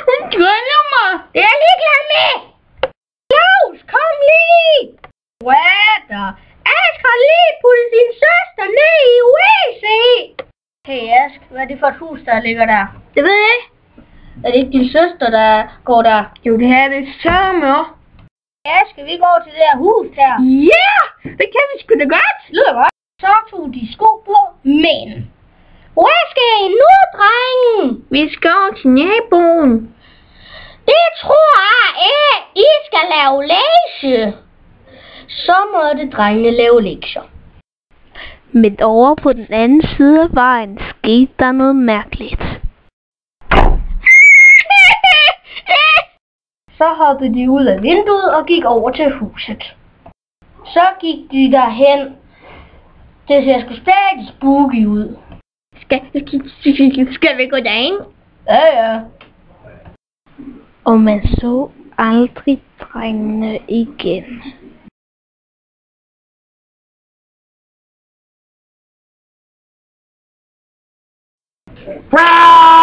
Hun driller mig. Det er jeg ligeglad med. Claus, kom lige. Hvad der? Ask har lige puttet din søster ned i WC. Hey Ask, hvad er det for et hus, der ligger der? Det ved jeg ikke. Er det ikke din søster, der går der? Jo, det her det sørme også. Ask, skal vi gå til det her hus her? Ja, det kan vi sgu da godt. Lyder godt. Så tog de sko på, men hvor skal I nu, drengen? Vi skal over til naboen. Det tror jeg, I skal lave lektier. Så måtte drengene lave lektier. Men over på den anden side af vejen skete der noget mærkeligt. Så hoppede de ud af vinduet og gik over til huset. Så gik de derhen. Det ser sgu stadig spooky ud. Skal vi gå derind? Ja. Og man så aldrig drengene igen. Bra!